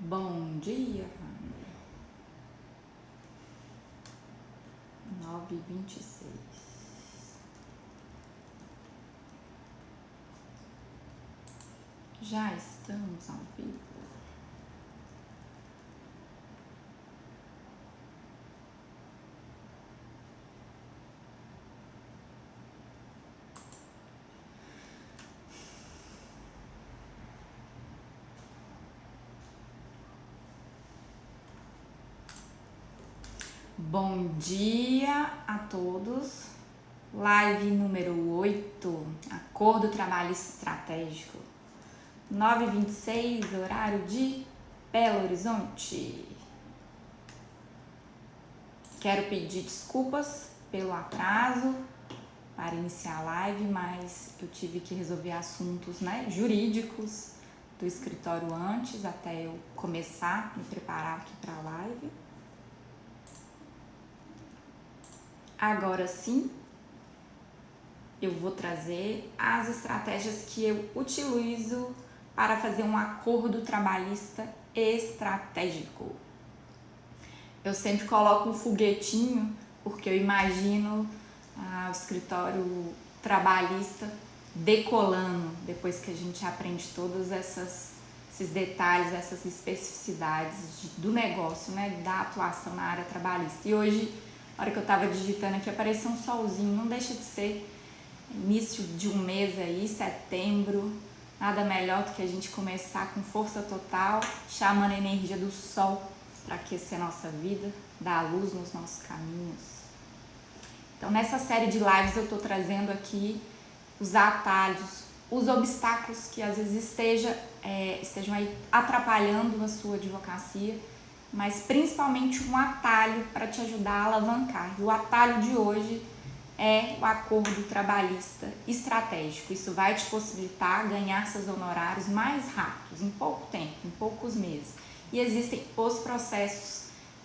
Bom dia, família. 9h26. Já estamos ao vivo. Bom dia a todos. Live número 8, Acordo Trabalhista Estratégico. 9h26, horário de Belo Horizonte. Quero pedir desculpas pelo atraso para iniciar a live, mas eu tive que resolver assuntos, jurídicos do escritório antes, até eu começar a me preparar aqui para a live. Agora sim, eu vou trazer as estratégias que eu utilizo para fazer um acordo trabalhista estratégico. Eu sempre coloco um foguetinho, porque eu imagino o escritório trabalhista decolando, depois que a gente aprende todos esses detalhes, essas especificidades do negócio, da atuação na área trabalhista. E hoje, na hora que eu estava digitando aqui, apareceu um solzinho, não deixa de ser início de um mês aí, setembro, nada melhor do que a gente começar com força total, chamando a energia do sol para aquecer nossa vida, dar luz nos nossos caminhos. Então, nessa série de lives eu estou trazendo aqui os atalhos, os obstáculos que às vezes estejam aí atrapalhando a sua advocacia, mas principalmente um atalho para te ajudar a alavancar. E o atalho de hoje é o acordo trabalhista estratégico. Isso vai te possibilitar ganhar seus honorários mais rápidos, em pouco tempo, em poucos meses. E existem os processos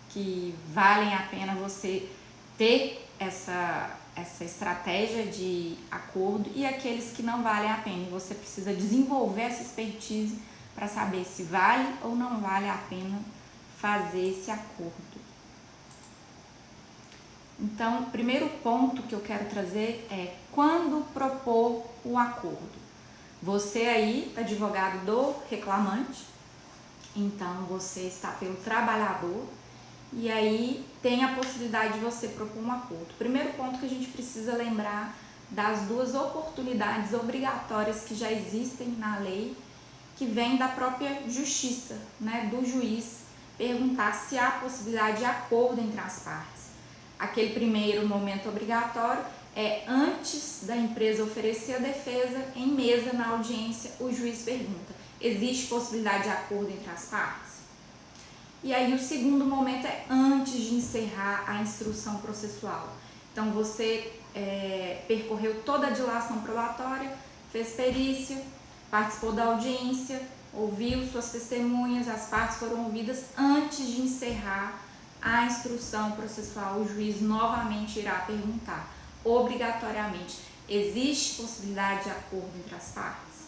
que valem a pena você ter essa estratégia de acordo e aqueles que não valem a pena. E você precisa desenvolver essa expertise para saber se vale ou não vale a pena fazer esse acordo. Então, o primeiro ponto que eu quero trazer é quando propor o acordo. Você aí, advogado do reclamante, então você está pelo trabalhador e aí tem a possibilidade de você propor um acordo. Primeiro ponto que a gente precisa lembrar das duas oportunidades obrigatórias que já existem na lei, que vem da própria justiça, do juiz perguntar se há possibilidade de acordo entre as partes. Aquele primeiro momento obrigatório é antes da empresa oferecer a defesa, em mesa, na audiência, o juiz pergunta: existe possibilidade de acordo entre as partes? E aí o segundo momento é antes de encerrar a instrução processual. Então você percorreu toda a dilação probatória, fez perícia, participou da audiência, ouviu suas testemunhas, as partes foram ouvidas. Antes de encerrar a instrução processual, o juiz novamente irá perguntar, obrigatoriamente: existe possibilidade de acordo entre as partes?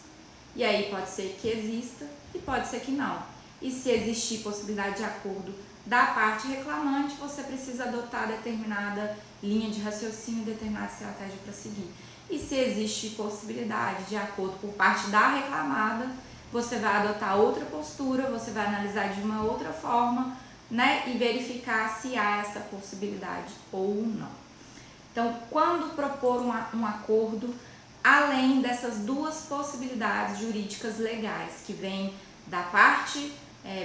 E aí pode ser que exista e pode ser que não. E se existir possibilidade de acordo da parte reclamante, você precisa adotar determinada linha de raciocínio, determinada estratégia para seguir. E se existe possibilidade de acordo por parte da reclamada, você vai adotar outra postura, você vai analisar de uma outra forma, e verificar se há essa possibilidade ou não. Então, quando propor um acordo, além dessas duas possibilidades jurídicas legais, que vem da parte,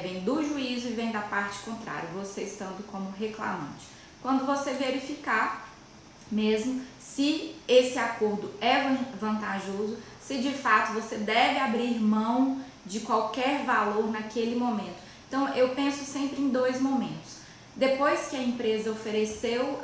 vem do juízo e vem da parte contrária, você estando como reclamante. Quando você verificar mesmo se esse acordo é vantajoso, se de fato você deve abrir mão de qualquer valor naquele momento. Então, eu penso sempre em dois momentos. Depois que a empresa ofereceu,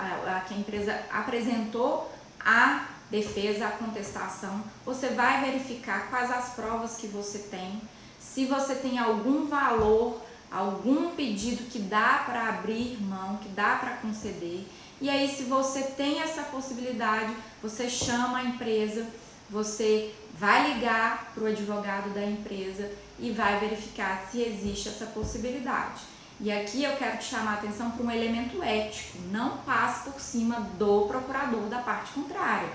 que a empresa apresentou a defesa, a contestação, você vai verificar quais as provas que você tem, se você tem algum valor, algum pedido que dá para abrir mão, que dá para conceder. E aí, se você tem essa possibilidade, você chama a empresa você vai ligar para o advogado da empresa e vai verificar se existe essa possibilidade. E aqui eu quero te chamar a atenção para um elemento ético: não passe por cima do procurador da parte contrária.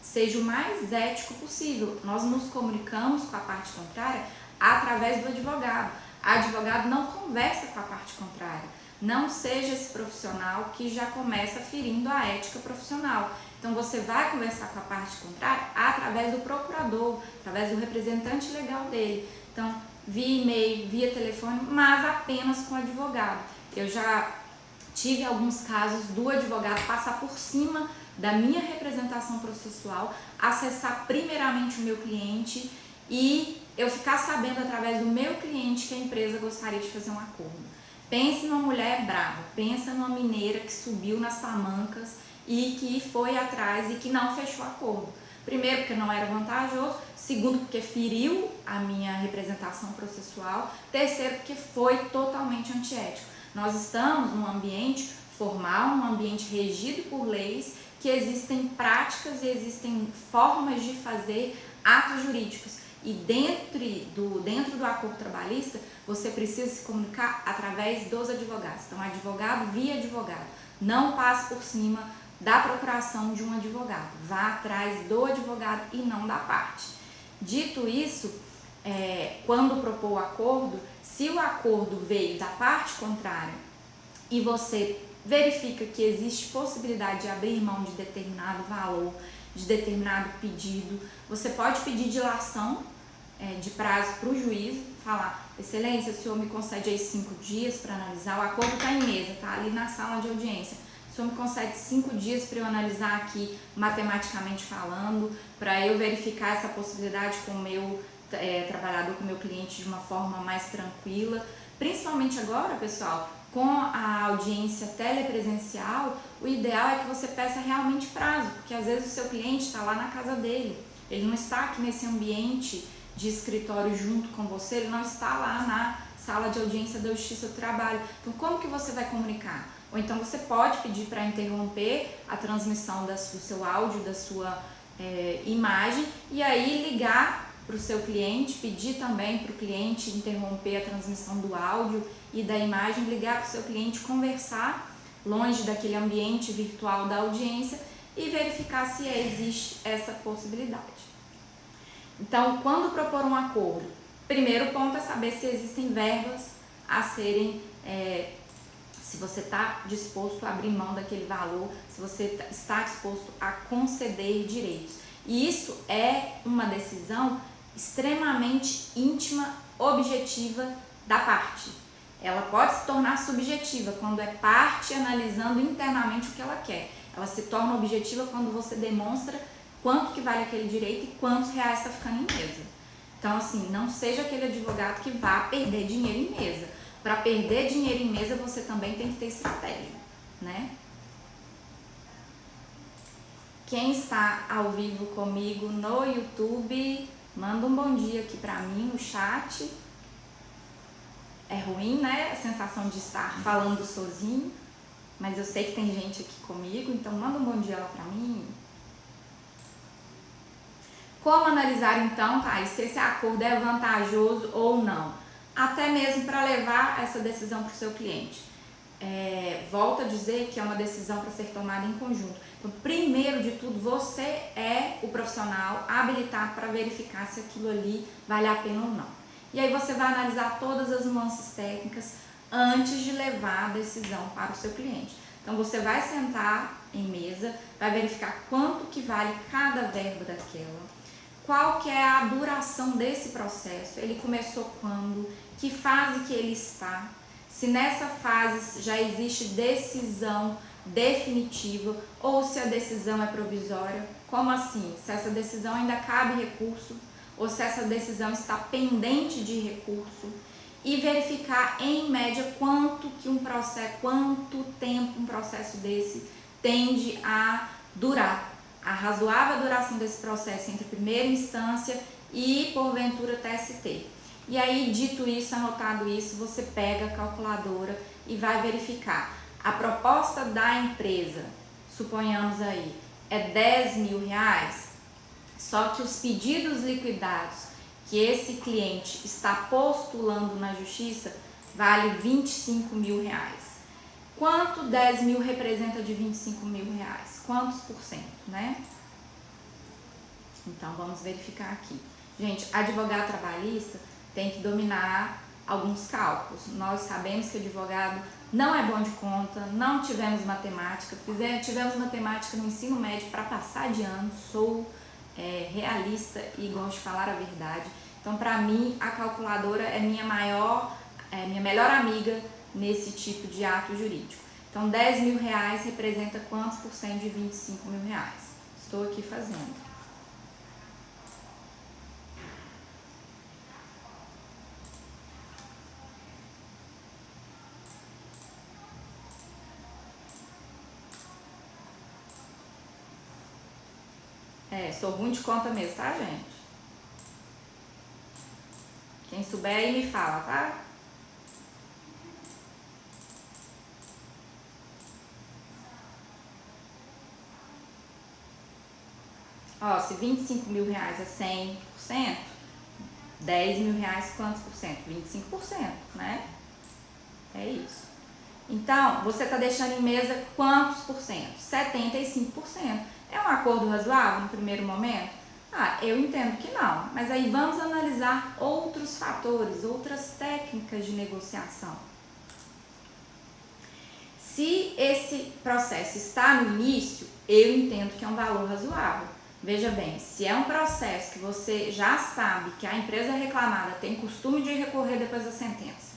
Seja o mais ético possível. Nós nos comunicamos com a parte contrária através do advogado. O advogado não conversa com a parte contrária. Não seja esse profissional que já começa ferindo a ética profissional. Então você vai conversar com a parte contrária através do procurador, através do representante legal dele. Então, via e-mail, via telefone, mas apenas com o advogado. Eu já tive alguns casos do advogado passar por cima da minha representação processual, acessar primeiramente o meu cliente e eu ficar sabendo através do meu cliente que a empresa gostaria de fazer um acordo. Pense numa mulher brava, pensa numa mineira que subiu nas tamancas e que foi atrás e que não fechou acordo. Primeiro, porque não era vantajoso. Segundo, porque feriu a minha representação processual. Terceiro, porque foi totalmente antiético. Nós estamos num ambiente formal, num ambiente regido por leis, que existem práticas e existem formas de fazer atos jurídicos. E dentro do acordo trabalhista, você precisa se comunicar através dos advogados. Então, advogado via advogado. Não passe por cima da procuração de um advogado. Vá atrás do advogado e não da parte. Dito isso, quando propor o acordo, se o acordo veio da parte contrária e você verifica que existe possibilidade de abrir mão de determinado valor, de determinado pedido, você pode pedir dilação de prazo para o juiz, falar: excelência, o senhor me concede aí 5 dias para analisar, o acordo está em mesa, está ali na sala de audiência, o senhor me concede 5 dias para eu analisar aqui matematicamente falando, para eu verificar essa possibilidade com o meu trabalhador, com o meu cliente de uma forma mais tranquila. Principalmente agora, pessoal, com a audiência telepresencial, o ideal é que você peça realmente prazo, porque às vezes o seu cliente está lá na casa dele, ele não está aqui nesse ambiente de escritório junto com você, ele não está lá na sala de audiência da Justiça do Trabalho. Então, como que você vai comunicar? Ou então você pode pedir para interromper a transmissão do seu áudio, da sua imagem, e aí ligar para o seu cliente, pedir também para o cliente interromper a transmissão do áudio e da imagem, ligar para o seu cliente, conversar longe daquele ambiente virtual da audiência e verificar se existe essa possibilidade. Então, quando propor um acordo, primeiro ponto é saber se existem verbas a serem, se você está disposto a abrir mão daquele valor, se você está disposto a conceder direitos. E isso é uma decisão extremamente íntima, objetiva da parte. Ela pode se tornar subjetiva quando é parte analisando internamente o que ela quer. Ela se torna objetiva quando você demonstra quanto que vale aquele direito e quantos reais está ficando em mesa. Então, assim, não seja aquele advogado que vá perder dinheiro em mesa. Para perder dinheiro em mesa, você também tem que ter estratégia, né? Quem está ao vivo comigo no YouTube, manda um bom dia aqui para mim no chat. É ruim, né? A sensação de estar falando sozinho, mas eu sei que tem gente aqui comigo, então manda um bom dia lá para mim. Como analisar então, Thaís, se esse acordo é vantajoso ou não? Até mesmo para levar essa decisão para o seu cliente. Volto a dizer que é uma decisão para ser tomada em conjunto. Então, primeiro de tudo, você é o profissional habilitado para verificar se aquilo ali vale a pena ou não. E aí você vai analisar todas as nuances técnicas antes de levar a decisão para o seu cliente. Então, você vai sentar em mesa, vai verificar quanto que vale cada verba daquela, qual que é a duração desse processo, ele começou quando, que fase que ele está, se nessa fase já existe decisão definitiva ou se a decisão é provisória. Como assim? Se essa decisão ainda cabe recurso ou se essa decisão está pendente de recurso, e verificar em média quanto tempo um processo desse tende a durar, a razoável duração desse processo entre primeira instância e porventura TST. E aí, dito isso, anotado isso, você pega a calculadora e vai verificar. A proposta da empresa, suponhamos aí, é R$10.000. Só que os pedidos liquidados que esse cliente está postulando na justiça vale R$25.000. Quanto 10 mil representa de R$25.000? Quantos por cento, né? Então vamos verificar aqui. Gente, advogado trabalhista tem que dominar alguns cálculos. Nós sabemos que advogado não é bom de conta, não tivemos matemática, tivemos matemática no ensino médio para passar de ano, sou realista e gosto de falar a verdade. Então, para mim, a calculadora é minha melhor amiga nesse tipo de ato jurídico. Então, R$10.000 representa quantos por cento de R$25.000? Estou aqui fazendo. Sou ruim de conta mesmo, tá, gente? Quem souber aí me fala, tá? Ó, se R$25.000 é 100%, R$10.000 quantos por cento? 25%, né? É isso. Então, você está deixando em mesa quantos por cento? 75%. É um acordo razoável no primeiro momento? Eu entendo que não, mas aí vamos analisar outros fatores, outras técnicas de negociação. Se esse processo está no início, eu entendo que é um valor razoável. Veja bem, se é um processo que você já sabe que a empresa reclamada tem costume de recorrer depois da sentença,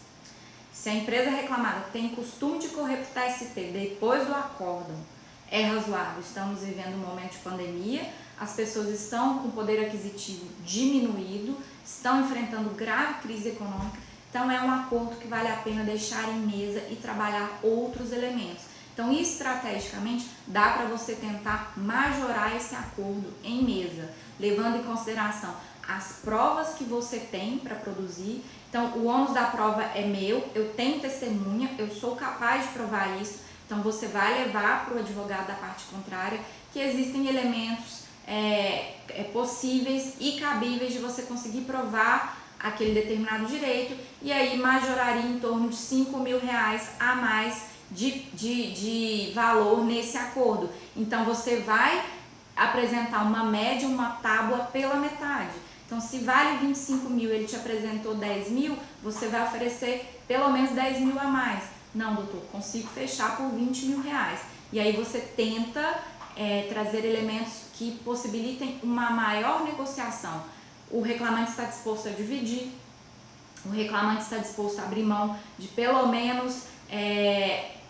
se a empresa reclamada tem costume de correr para o TST depois do acórdão, é razoável. Estamos vivendo um momento de pandemia, as pessoas estão com poder aquisitivo diminuído, estão enfrentando grave crise econômica, então é um acordo que vale a pena deixar em mesa e trabalhar outros elementos. Então, estrategicamente, dá para você tentar majorar esse acordo em mesa, levando em consideração as provas que você tem para produzir. Então, o ônus da prova é meu, eu tenho testemunha, eu sou capaz de provar isso. Então, você vai levar para o advogado da parte contrária que existem elementos possíveis e cabíveis de você conseguir provar aquele determinado direito, e aí majoraria em torno de R$5.000 a mais de valor nesse acordo. Então, você vai apresentar uma média, uma tábua pela metade. Então, se vale 25.000, ele te apresentou 10.000, você vai oferecer pelo menos 10.000 a mais. Não, doutor, consigo fechar por R$20.000. E aí você tenta trazer elementos que possibilitem uma maior negociação. O reclamante está disposto a dividir, o reclamante está disposto a abrir mão de pelo menos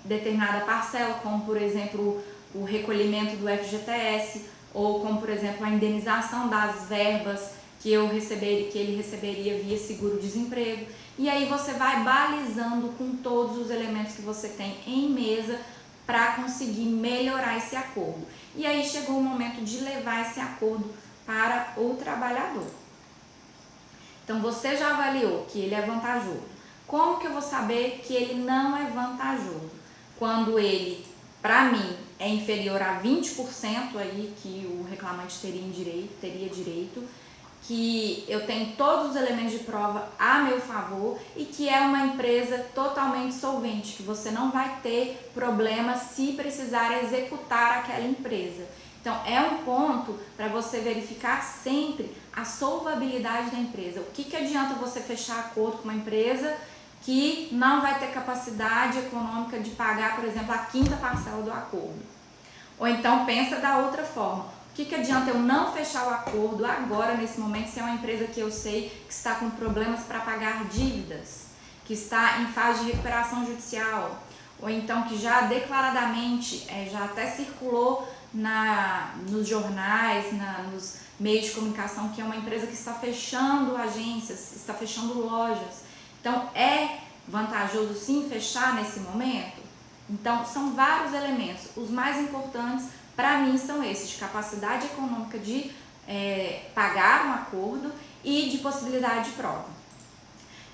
determinada parcela, como por exemplo o recolhimento do FGTS, ou como por exemplo a indenização das verbas que ele receberia via seguro-desemprego. E aí você vai balizando com todos os elementos que você tem em mesa para conseguir melhorar esse acordo. E aí chegou o momento de levar esse acordo para o trabalhador. Então você já avaliou que ele é vantajoso. Como que eu vou saber que ele não é vantajoso? Quando ele, para mim, é inferior a 20% aí que o reclamante teria direito, que eu tenho todos os elementos de prova a meu favor e que é uma empresa totalmente solvente, que você não vai ter problema se precisar executar aquela empresa. Então, é um ponto para você verificar sempre a solvabilidade da empresa. O que adianta você fechar acordo com uma empresa que não vai ter capacidade econômica de pagar, por exemplo, a 5ª parcela do acordo? Ou então, pensa da outra forma. O que adianta eu não fechar o acordo agora, nesse momento, se é uma empresa que eu sei que está com problemas para pagar dívidas, que está em fase de recuperação judicial, ou então que já declaradamente, já até circulou nos jornais, nos meios de comunicação, que é uma empresa que está fechando agências, está fechando lojas. Então, é vantajoso sim fechar nesse momento? Então, são vários elementos. Os mais importantes, para mim, são esses, de capacidade econômica de pagar um acordo e de possibilidade de prova.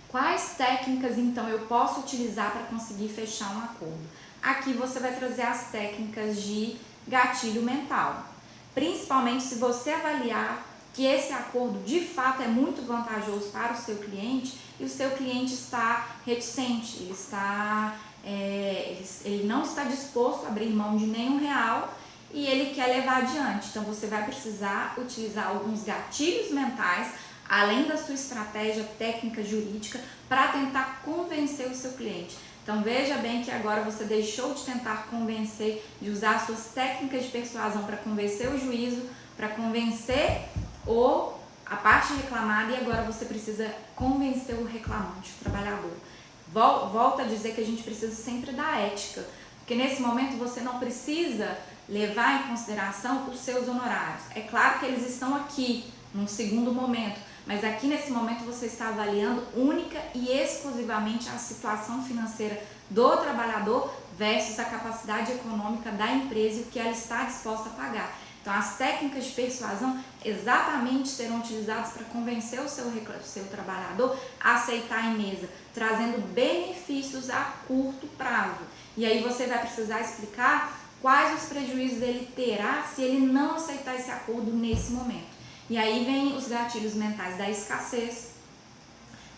Quais técnicas, então, eu posso utilizar para conseguir fechar um acordo? Aqui você vai trazer as técnicas de gatilho mental. principalmente se você avaliar que esse acordo de fato é muito vantajoso para o seu cliente e o seu cliente está reticente, ele não está disposto a abrir mão de nenhum real e ele quer levar adiante. Então você vai precisar utilizar alguns gatilhos mentais, além da sua estratégia técnica jurídica, para tentar convencer o seu cliente. Então veja bem que agora você deixou de tentar convencer, de usar suas técnicas de persuasão para convencer o juízo, para convencer a parte reclamada, e agora você precisa convencer o reclamante, o trabalhador. Volto a dizer que a gente precisa sempre da ética, porque nesse momento você não precisa levar em consideração os seus honorários. É claro que eles estão aqui num segundo momento, mas aqui nesse momento você está avaliando única e exclusivamente a situação financeira do trabalhador versus a capacidade econômica da empresa e o que ela está disposta a pagar. Então as técnicas de persuasão exatamente serão utilizadas para convencer o seu trabalhador a aceitar em mesa, trazendo benefícios a curto prazo. E aí você vai precisar explicar quais os prejuízos ele terá se ele não aceitar esse acordo nesse momento. E aí vem os gatilhos mentais da escassez,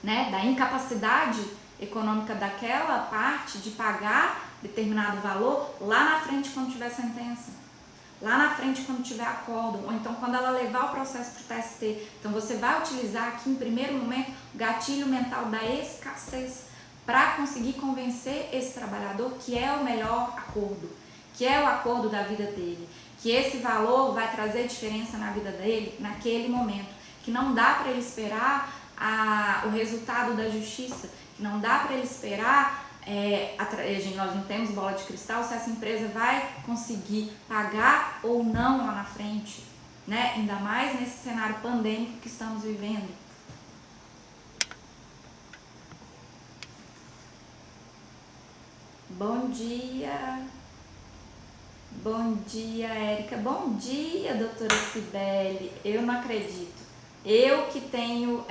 né, da incapacidade econômica daquela parte de pagar determinado valor lá na frente quando tiver sentença, lá na frente quando tiver acordo, ou então quando ela levar o processo para o TST. Então você vai utilizar aqui em primeiro momento o gatilho mental da escassez para conseguir convencer esse trabalhador que é o melhor acordo, que é o acordo da vida dele, que esse valor vai trazer diferença na vida dele naquele momento, que não dá para ele esperar o resultado da justiça, que não dá para ele esperar, nós não temos bola de cristal, se essa empresa vai conseguir pagar ou não lá na frente, né? Ainda mais nesse cenário pandêmico que estamos vivendo. Bom dia! Bom dia, Érica. Bom dia, doutora Cibele. Eu não acredito. Eu que tenho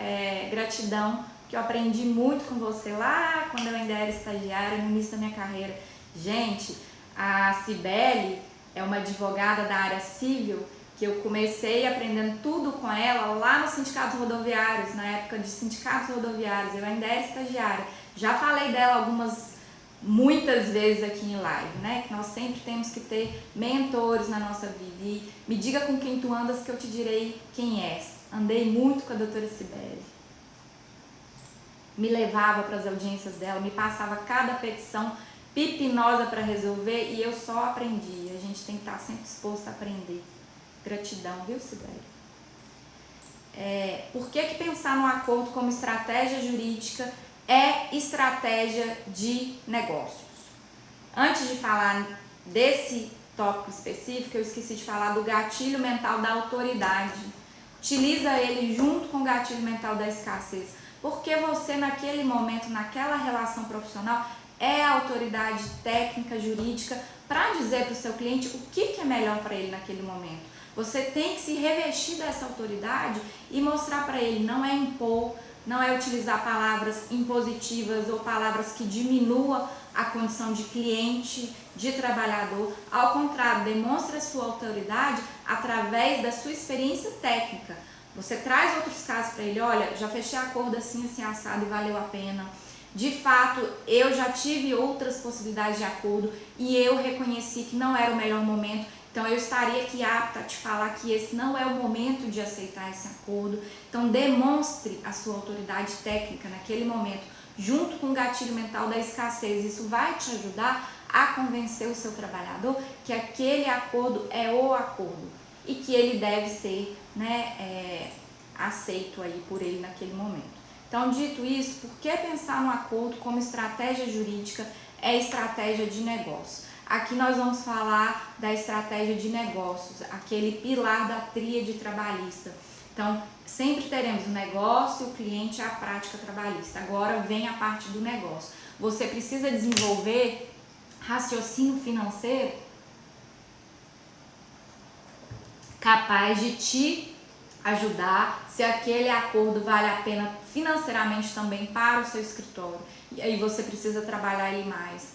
gratidão, que eu aprendi muito com você lá quando eu ainda era estagiária, no início da minha carreira. Gente, a Cibele é uma advogada da área civil que eu comecei aprendendo tudo com ela lá nos sindicatos rodoviários, na época de sindicatos rodoviários. Eu ainda era estagiária. Já falei dela muitas vezes aqui em live, né? Que nós sempre temos que ter mentores na nossa vida. E me diga com quem tu andas que eu te direi quem és. Andei muito com a doutora Cibele. Me levava para as audiências dela, me passava cada petição pipinosa para resolver e eu só aprendi. A gente tem que estar sempre disposto a aprender. Gratidão, viu, Cibele? Por que pensar no acordo como estratégia jurídica é estratégia de negócios? Antes de falar desse tópico específico, eu esqueci de falar do gatilho mental da autoridade. Utiliza ele junto com o gatilho mental da escassez, porque você naquele momento, naquela relação profissional, é a autoridade técnica, jurídica, para dizer para o seu cliente o que é melhor para ele naquele momento. Você tem que se revestir dessa autoridade e mostrar para ele, não é impor, não é utilizar palavras impositivas ou palavras que diminuam a condição de cliente, de trabalhador. Ao contrário, demonstre a sua autoridade através da sua experiência técnica. Você traz outros casos para ele, olha, já fechei acordo assim, assim, assado e valeu a pena. De fato, eu já tive outras possibilidades de acordo e eu reconheci que não era o melhor momento. Então eu estaria aqui apta a te falar que esse não é o momento de aceitar esse acordo. Então demonstre a sua autoridade técnica naquele momento, junto com o gatilho mental da escassez. Isso vai te ajudar a convencer o seu trabalhador que aquele acordo é o acordo e que ele deve ser, né, aceito aí por ele naquele momento. Então, dito isso, por que pensar no acordo como estratégia jurídica é estratégia de negócio? Aqui nós vamos falar da estratégia de negócios, aquele pilar da tríade trabalhista. Então, sempre teremos o negócio, o cliente e a prática trabalhista. Agora vem a parte do negócio. Você precisa desenvolver raciocínio financeiro capaz de te ajudar se aquele acordo vale a pena financeiramente também para o seu escritório. E aí você precisa trabalhar ele mais.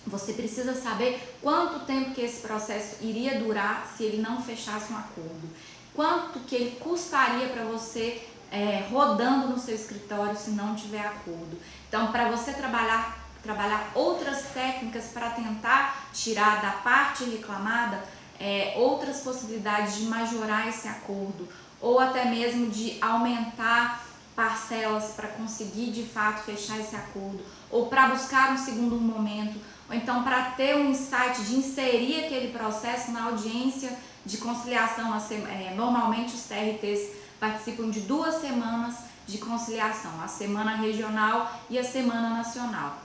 você precisa saber quanto tempo que esse processo iria durar se ele não fechasse um acordo. Quanto que ele custaria para você rodando no seu escritório se não tiver acordo. Então, para você trabalhar outras técnicas para tentar tirar da parte reclamada outras possibilidades de majorar esse acordo, ou até mesmo de aumentar parcelas para conseguir de fato fechar esse acordo, ou para buscar um segundo momento, ou então para ter um insight de inserir aquele processo na audiência de conciliação. Normalmente os TRTs participam de 2 semanas de conciliação, a semana regional e a semana nacional.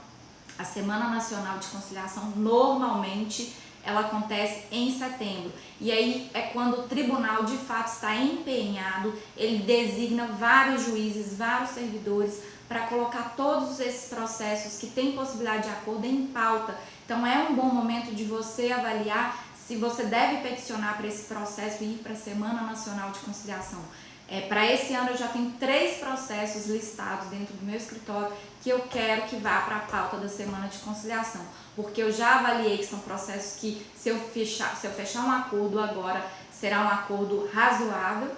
A semana nacional de conciliação normalmente ela acontece em setembro, e aí é quando o tribunal de fato está empenhado, ele designa vários juízes, vários servidores para colocar todos esses processos que têm possibilidade de acordo em pauta. Então é um bom momento de você avaliar se você deve peticionar para esse processo e ir para a Semana Nacional de Conciliação. Para esse ano eu já tenho 3 processos listados dentro do meu escritório que eu quero que vá para a pauta da Semana de Conciliação, porque eu já avaliei que são processos que se eu fechar um acordo agora, será um acordo razoável,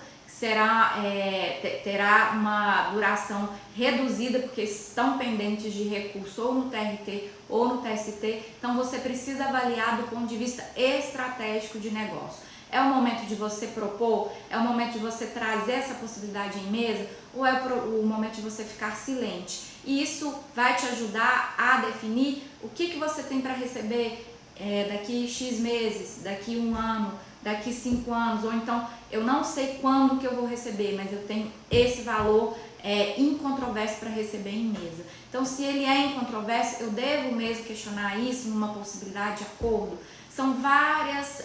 terá uma duração reduzida, porque estão pendentes de recurso ou no TRT ou no TST, então você precisa avaliar do ponto de vista estratégico de negócio. É o momento de você propor? É o momento de você trazer essa possibilidade em mesa? Ou é o momento de você ficar silente? E isso vai te ajudar a definir o que você tem para receber daqui X meses, daqui 1 ano, daqui 5 anos, ou então eu não sei quando que eu vou receber, mas eu tenho esse valor incontroverso para receber em mesa. Então, se ele é incontroverso, eu devo mesmo questionar isso numa possibilidade de acordo? São várias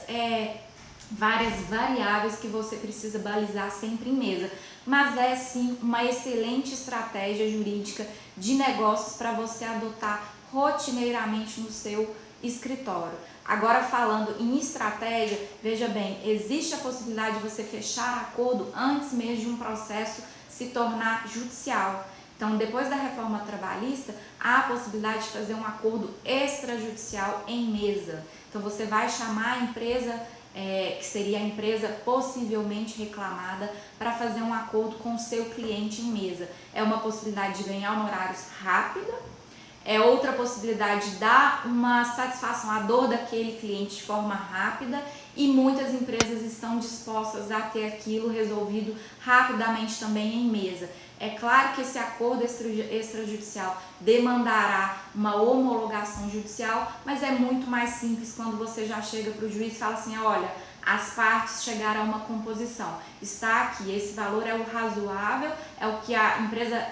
variáveis que você precisa balizar sempre em mesa, mas é sim uma excelente estratégia jurídica de negócios para você adotar rotineiramente no seu escritório. Agora, falando em estratégia, veja bem, existe a possibilidade de você fechar acordo antes mesmo de um processo se tornar judicial. Então, depois da reforma trabalhista, há a possibilidade de fazer um acordo extrajudicial em mesa. Então, você vai chamar a empresa, que seria a empresa possivelmente reclamada, para fazer um acordo com o seu cliente em mesa. É uma possibilidade de ganhar honorários rápida, é outra possibilidade de dar uma satisfação à dor daquele cliente de forma rápida, e muitas empresas estão dispostas a ter aquilo resolvido rapidamente também em mesa. É claro que esse acordo extrajudicial demandará uma homologação judicial, mas é muito mais simples quando você já chega para o juiz e fala assim: olha, as partes chegaram a uma composição, está aqui, esse valor é o razoável, é o que a empresa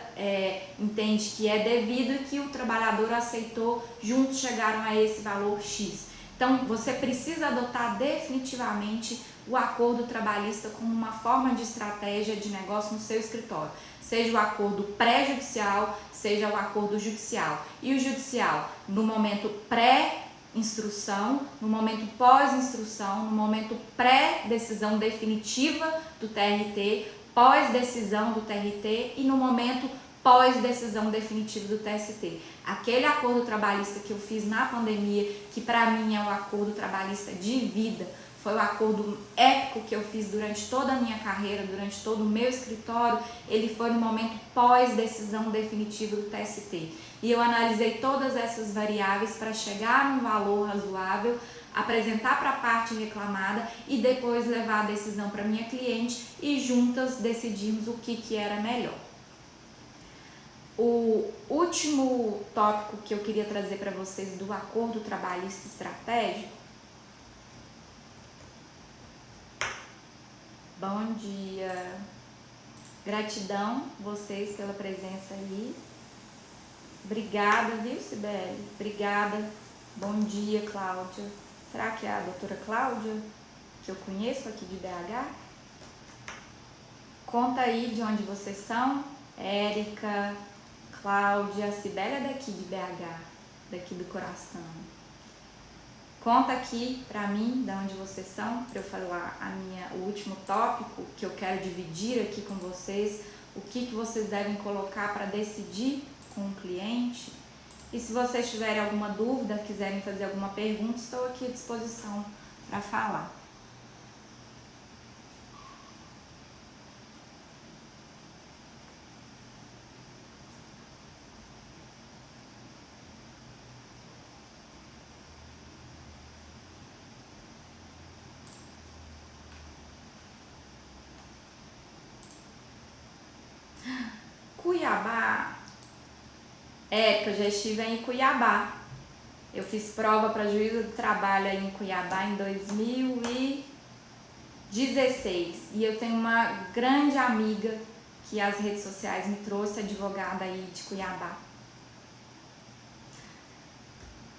entende que é devido e que o trabalhador aceitou, juntos chegaram a esse valor X. Então, você precisa adotar definitivamente o acordo trabalhista como uma forma de estratégia de negócio no seu escritório. Seja o acordo pré-judicial, seja o acordo judicial. E o judicial, no momento pré-instrução, no momento pós-instrução, no momento pré-decisão definitiva do TRT, pós-decisão do TRT e no momento pós-decisão definitiva do TST. Aquele acordo trabalhista que eu fiz na pandemia, que para mim é um acordo trabalhista de vida, foi o acordo épico que eu fiz durante toda a minha carreira, durante todo o meu escritório, ele foi no momento pós-decisão definitiva do TST. E eu analisei todas essas variáveis para chegar num valor razoável, apresentar para a parte reclamada e depois levar a decisão para minha cliente e juntas decidimos o que era melhor. O último tópico que eu queria trazer para vocês do acordo trabalhista estratégico. Bom dia, gratidão vocês pela presença aí, obrigada, viu, Cibele? Obrigada, bom dia, Cláudia. Será que é a doutora Cláudia, que eu conheço aqui de BH? Conta aí de onde vocês são, Érica, Cláudia, Cibele é daqui de BH, daqui do coração. Conta aqui pra mim de onde vocês são, para eu falar o último tópico que eu quero dividir aqui com vocês, o que vocês devem colocar para decidir com o cliente. E se vocês tiverem alguma dúvida, quiserem fazer alguma pergunta, estou aqui à disposição para falar. Cuiabá. Érica, eu já estive em Cuiabá. Eu fiz prova para juíza do trabalho aí em Cuiabá em 2016. E eu tenho uma grande amiga que as redes sociais me trouxe, advogada aí de Cuiabá.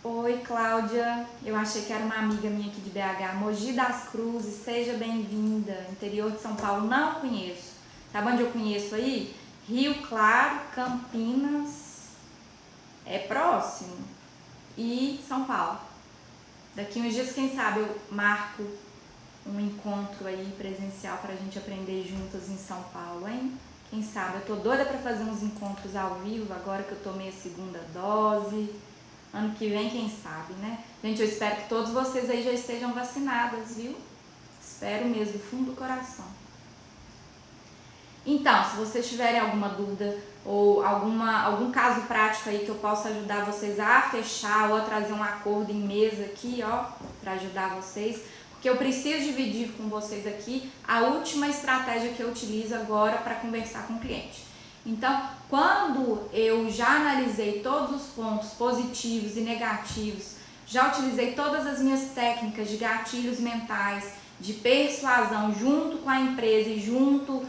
Oi, Cláudia. Eu achei que era uma amiga minha aqui de BH. Mogi das Cruzes, seja bem-vinda. Interior de São Paulo, não conheço. Sabe onde eu conheço aí? Rio Claro, Campinas, é próximo, e São Paulo. Daqui uns dias, quem sabe, eu marco um encontro aí presencial pra gente aprender juntas em São Paulo, hein? Quem sabe, eu tô doida pra fazer uns encontros ao vivo, agora que eu tomei a segunda dose. Ano que vem, quem sabe, né? Gente, eu espero que todos vocês aí já estejam vacinadas, viu? Espero mesmo, do fundo do coração. Então, se vocês tiverem alguma dúvida ou algum caso prático aí que eu possa ajudar vocês a fechar ou a trazer um acordo em mesa aqui, ó, para ajudar vocês, porque eu preciso dividir com vocês aqui a última estratégia que eu utilizo agora para conversar com o cliente. Então, quando eu já analisei todos os pontos positivos e negativos, já utilizei todas as minhas técnicas de gatilhos mentais, de persuasão junto com a empresa e junto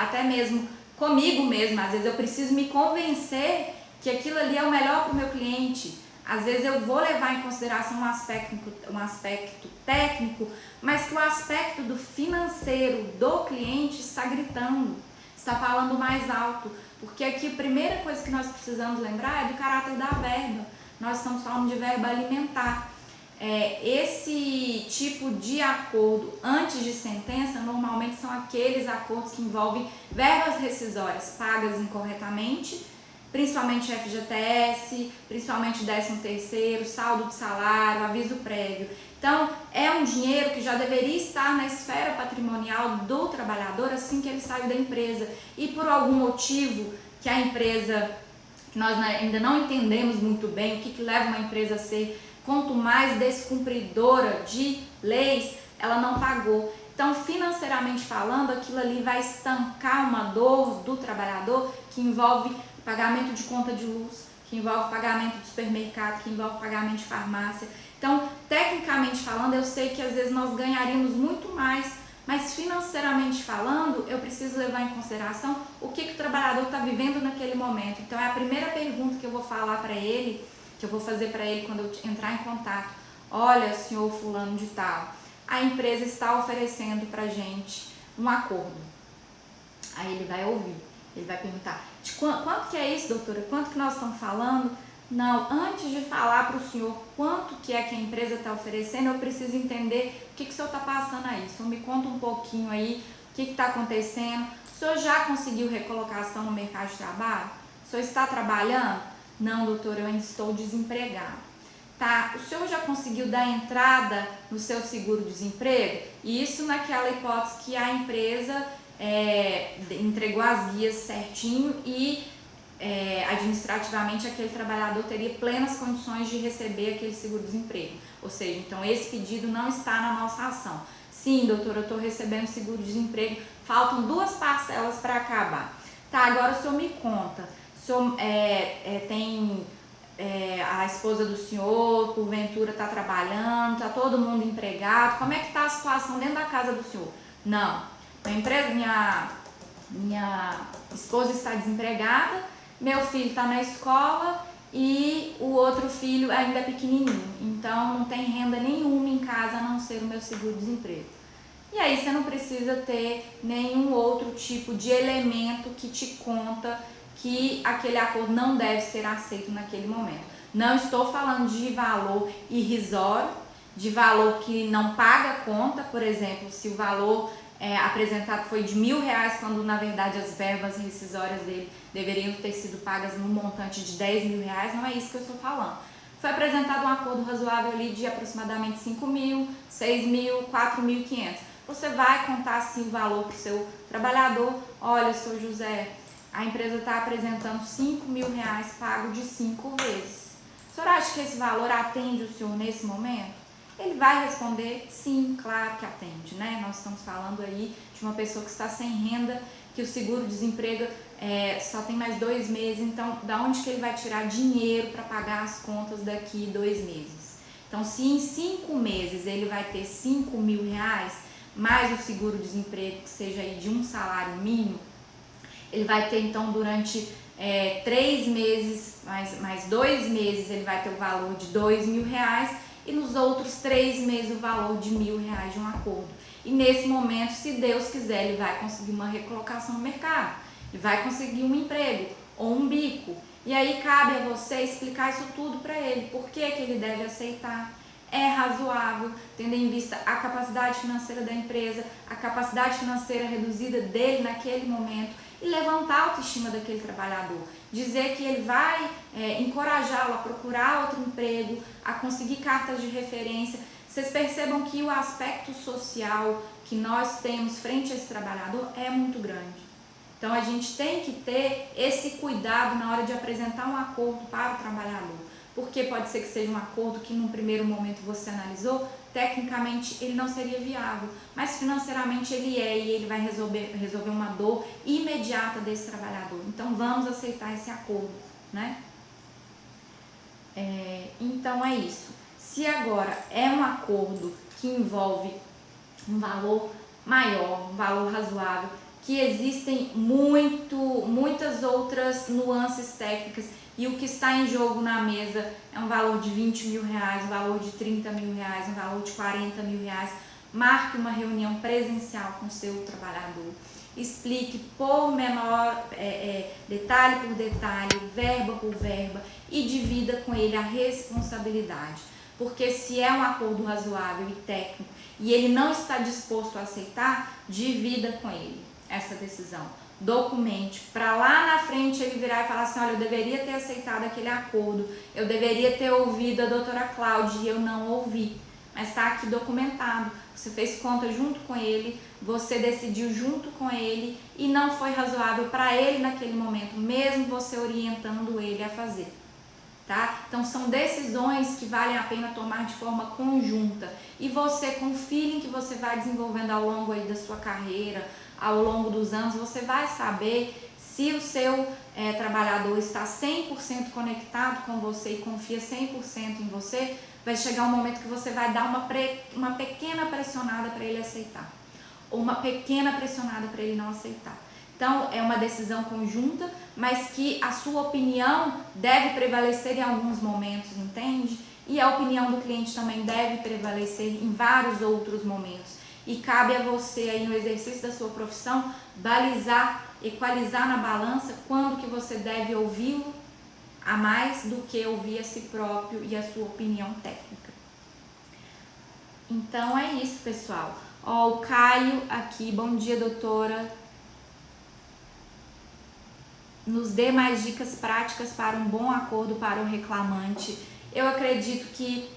até mesmo comigo mesma, às vezes eu preciso me convencer que aquilo ali é o melhor para o meu cliente. Às vezes eu vou levar em consideração um aspecto técnico, mas que o aspecto do financeiro do cliente está gritando, está falando mais alto. Porque aqui a primeira coisa que nós precisamos lembrar é do caráter da verba. Nós estamos falando de verba alimentar. Esse tipo de acordo antes de sentença normalmente são aqueles acordos que envolvem verbas rescisórias pagas incorretamente, principalmente FGTS, principalmente 13º, saldo de salário, aviso prévio. Então, é um dinheiro que já deveria estar na esfera patrimonial do trabalhador assim que ele saiu da empresa. E por algum motivo que a empresa, que nós ainda não entendemos muito bem, o que leva uma empresa a ser quanto mais descumpridora de leis, ela não pagou. Então, financeiramente falando, aquilo ali vai estancar uma dor do trabalhador que envolve pagamento de conta de luz, que envolve pagamento de supermercado, que envolve pagamento de farmácia. Então, tecnicamente falando, eu sei que às vezes nós ganharíamos muito mais, mas financeiramente falando, eu preciso levar em consideração o que o trabalhador está vivendo naquele momento. Então, é a primeira pergunta que eu vou falar para ele, que eu vou fazer para ele quando eu entrar em contato. Olha, senhor fulano de tal, a empresa está oferecendo para gente um acordo. Aí ele vai ouvir, ele vai perguntar, de quanto que é isso, doutora? Quanto que nós estamos falando? Não, antes de falar para o senhor quanto que é que a empresa está oferecendo, eu preciso entender o que o senhor está passando aí. O senhor me conta um pouquinho aí, o que está acontecendo. O senhor já conseguiu recolocação no mercado de trabalho? O senhor está trabalhando? Não, doutor, eu ainda estou desempregado. Tá, o senhor já conseguiu dar entrada no seu seguro-desemprego? Isso naquela hipótese que a empresa entregou as guias certinho e administrativamente aquele trabalhador teria plenas condições de receber aquele seguro-desemprego. Ou seja, então esse pedido não está na nossa ação. Sim, doutor, eu estou recebendo seguro-desemprego, faltam 2 parcelas para acabar. Tá, agora o senhor me conta. O senhor tem a esposa do senhor, porventura está trabalhando, está todo mundo empregado, como é que está a situação dentro da casa do senhor? Não, a empresa, minha esposa está desempregada, meu filho está na escola e o outro filho ainda é pequenininho, então não tem renda nenhuma em casa a não ser o meu seguro-desemprego. E aí você não precisa ter nenhum outro tipo de elemento que te conta que aquele acordo não deve ser aceito naquele momento. Não estou falando de valor irrisório, de valor que não paga conta, por exemplo, se o valor apresentado foi de R$1.000, quando na verdade as verbas rescisórias dele deveriam ter sido pagas no montante de R$10.000, não é isso que eu estou falando. Foi apresentado um acordo razoável ali de aproximadamente 5.000, 6.000, 4.500. Você vai contar assim o valor para o seu trabalhador. Olha, seu José, a empresa está apresentando R$5.000 pago de 5 vezes. O senhor acha que esse valor atende o senhor nesse momento? Ele vai responder sim, claro que atende, né? Nós estamos falando aí de uma pessoa que está sem renda, que o seguro-desemprego só tem mais 2 meses, então da onde que ele vai tirar dinheiro para pagar as contas daqui 2 meses? Então, se em 5 meses ele vai ter R$5.000, mais o seguro-desemprego, que seja aí de um salário mínimo, ele vai ter então durante 3 meses, mais 2 meses, ele vai ter o valor de R$2.000, e nos outros 3 meses o valor de R$1.000 de um acordo. E nesse momento, se Deus quiser, ele vai conseguir uma recolocação no mercado, ele vai conseguir um emprego ou um bico. E aí cabe a você explicar isso tudo para ele, por que que ele deve aceitar. É razoável, tendo em vista a capacidade financeira da empresa, a capacidade financeira reduzida dele naquele momento, e levantar a autoestima daquele trabalhador. Dizer que ele vai encorajá-lo a procurar outro emprego, a conseguir cartas de referência. Vocês percebam que o aspecto social que nós temos frente a esse trabalhador é muito grande. Então a gente tem que ter esse cuidado na hora de apresentar um acordo para o trabalhador. Porque pode ser que seja um acordo que num primeiro momento você analisou, tecnicamente ele não seria viável, mas financeiramente ele e ele vai resolver uma dor imediata desse trabalhador. Então vamos aceitar esse acordo, né? Então é isso. Se agora é um acordo que envolve um valor maior, um valor razoável, que existem muitas outras nuances técnicas, e o que está em jogo na mesa é um valor de R$20.000, um valor de R$30.000, um valor de R$40.000, marque uma reunião presencial com o seu trabalhador, explique por menor, detalhe por detalhe, verba por verba, e divida com ele a responsabilidade. Porque se é um acordo razoável e técnico e ele não está disposto a aceitar, divida com ele essa decisão. Documente, para lá na frente ele virar e falar assim, olha, eu deveria ter aceitado aquele acordo, eu deveria ter ouvido a doutora Cláudia e eu não ouvi, mas está aqui documentado, você fez conta junto com ele, você decidiu junto com ele e não foi razoável para ele naquele momento, mesmo você orientando ele a fazer. Tá? Então são decisões que valem a pena tomar de forma conjunta, e você, com o feeling que você vai desenvolvendo ao longo aí da sua carreira, ao longo dos anos, você vai saber se o seu trabalhador está 100% conectado com você e confia 100% em você. Vai chegar um momento que você vai dar uma pequena pressionada para ele aceitar, ou uma pequena pressionada para ele não aceitar. Então, é uma decisão conjunta, mas que a sua opinião deve prevalecer em alguns momentos, entende? E a opinião do cliente também deve prevalecer em vários outros momentos. E cabe a você aí no exercício da sua profissão balizar, equalizar na balança quando que você deve ouvi-lo a mais do que ouvir a si próprio e a sua opinião técnica. Então é isso, pessoal. Ó, o Caio aqui, bom dia, doutora. Nos dê mais dicas práticas para um bom acordo para o reclamante. Eu acredito que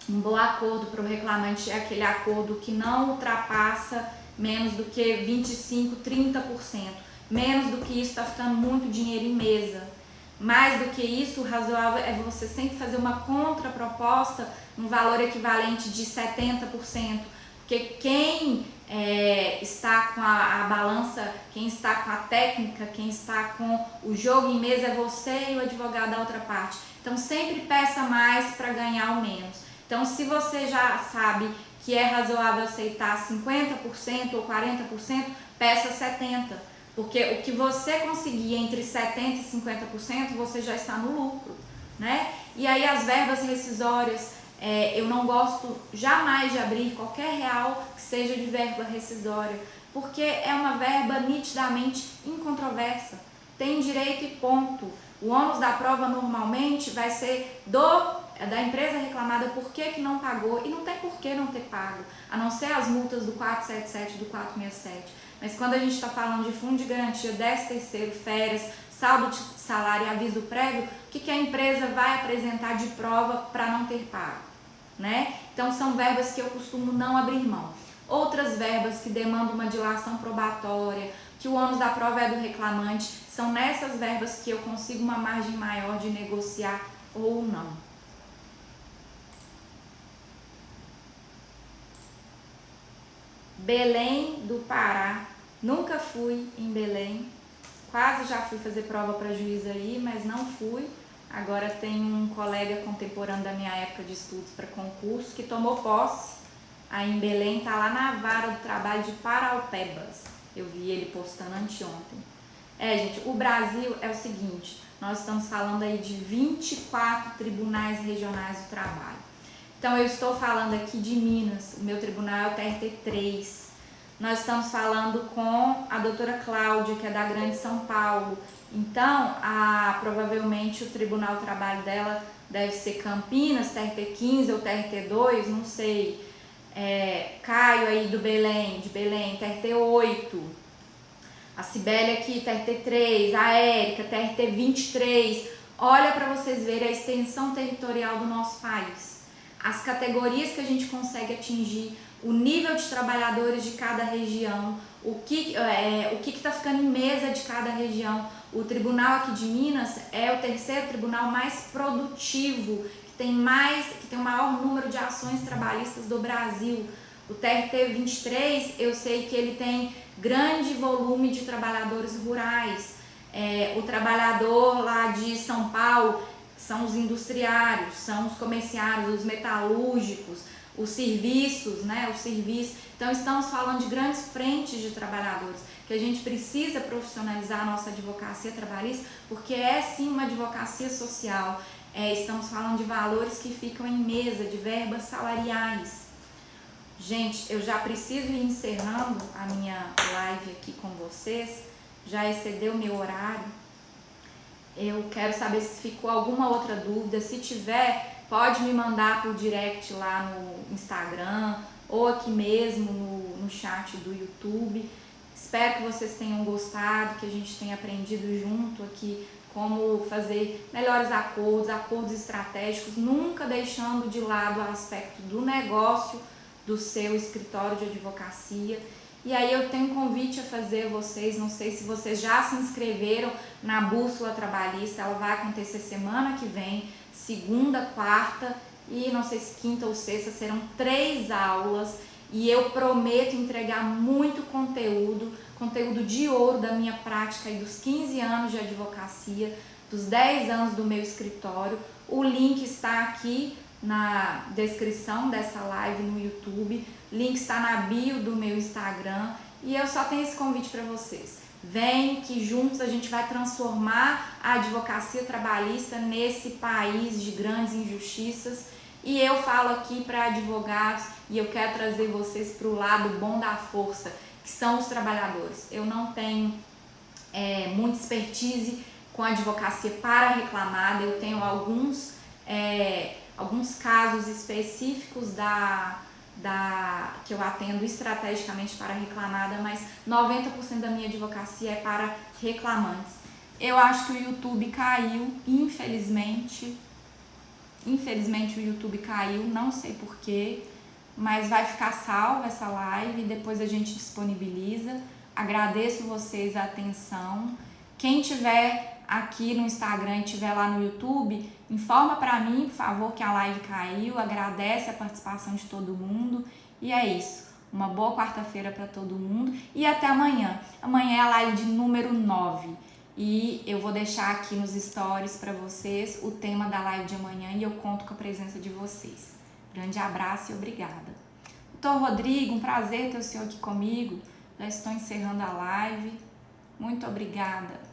um bom acordo para o reclamante é aquele acordo que não ultrapassa menos do que 25%, 30%. Menos do que isso está ficando muito dinheiro em mesa. Mais do que isso, o razoável é você sempre fazer uma contraproposta no valor equivalente de 70%. Porque quem está com a balança, quem está com a técnica, quem está com o jogo em mesa é você e o advogado da outra parte. Então sempre peça mais para ganhar o menos. Então se você já sabe que é razoável aceitar 50% ou 40%, peça 70%. Porque o que você conseguir entre 70% e 50%, você já está no lucro, né? E aí as verbas rescisórias, eu não gosto jamais de abrir qualquer real que seja de verba rescisória, porque é uma verba nitidamente incontroversa, tem direito e ponto. O ônus da prova normalmente vai ser do da empresa reclamada por que não pagou, e não tem por que não ter pago, a não ser as multas do 477 e do 467. Mas quando a gente está falando de fundo de garantia, 13º, férias, saldo de salário e aviso prévio, o que a empresa vai apresentar de prova para não ter pago, né? Então são verbas que eu costumo não abrir mão. Outras verbas que demandam uma dilação probatória, que o ônus da prova é do reclamante, são nessas verbas que eu consigo uma margem maior de negociar ou não. Belém do Pará, nunca fui em Belém, quase já fui fazer prova para juiz aí, mas não fui. Agora tem um colega contemporâneo da minha época de estudos para concurso que tomou posse aí em Belém, tá lá na vara do trabalho de Paraupebas. Eu vi ele postando anteontem. Gente, o Brasil é o seguinte, nós estamos falando aí de 24 tribunais regionais do trabalho. Então eu estou falando aqui de Minas, o meu tribunal é o TRT3. Nós estamos falando com a doutora Cláudia, que é da Grande São Paulo. Então, provavelmente o Tribunal do Trabalho dela deve ser Campinas, TRT15 ou TRT2, não sei. Caio aí de Belém, TRT8. A Cibele aqui, TRT3, a Érica, TRT23. Olha para vocês verem a extensão territorial do nosso país. As categorias que a gente consegue atingir, o nível de trabalhadores de cada região, o que está ficando em mesa de cada região. O tribunal aqui de Minas é o 3º tribunal mais produtivo, que tem o maior número de ações trabalhistas do Brasil. O TRT23, eu sei que ele tem grande volume de trabalhadores rurais. O trabalhador lá de São Paulo são os industriários, são os comerciários, os metalúrgicos, os serviços, né? Então estamos falando de grandes frentes de trabalhadores, que a gente precisa profissionalizar a nossa advocacia trabalhista, porque é sim uma advocacia social. Estamos falando de valores que ficam em mesa, de verbas salariais. Gente, eu já preciso ir encerrando a minha live aqui com vocês, já excedeu meu horário. Eu quero saber se ficou alguma outra dúvida. Se tiver, pode me mandar por direct lá no Instagram ou aqui mesmo no chat do YouTube. Espero que vocês tenham gostado, que a gente tenha aprendido junto aqui como fazer melhores acordos estratégicos, nunca deixando de lado o aspecto do negócio do seu escritório de advocacia. E aí eu tenho um convite a fazer a vocês, não sei se vocês já se inscreveram na Bússola Trabalhista, ela vai acontecer semana que vem, segunda, quarta e não sei se quinta ou sexta, serão 3 aulas e eu prometo entregar muito conteúdo de ouro da minha prática e dos 15 anos de advocacia, dos 10 anos do meu escritório. O link está aqui na descrição dessa live no YouTube, link está na bio do meu Instagram e eu só tenho esse convite para vocês. Vem que juntos a gente vai transformar a advocacia trabalhista nesse país de grandes injustiças e eu falo aqui para advogados e eu quero trazer vocês para o lado bom da força, que são os trabalhadores. Eu não tenho muita expertise com advocacia para reclamada, eu tenho alguns casos específicos que eu atendo estrategicamente para reclamada, mas 90% da minha advocacia é para reclamantes. Eu acho que o YouTube caiu, infelizmente o YouTube caiu, não sei porquê, mas vai ficar salva essa live e depois a gente disponibiliza. Agradeço vocês a atenção. Quem tiver aqui no Instagram e tiver lá no YouTube, informa para mim, por favor, que a live caiu, agradece a participação de todo mundo e é isso. Uma boa quarta-feira para todo mundo e até amanhã. Amanhã é a live de número 9 e eu vou deixar aqui nos stories para vocês o tema da live de amanhã e eu conto com a presença de vocês. Grande abraço e obrigada. Doutor Rodrigo, um prazer ter o senhor aqui comigo. Já estou encerrando a live. Muito obrigada.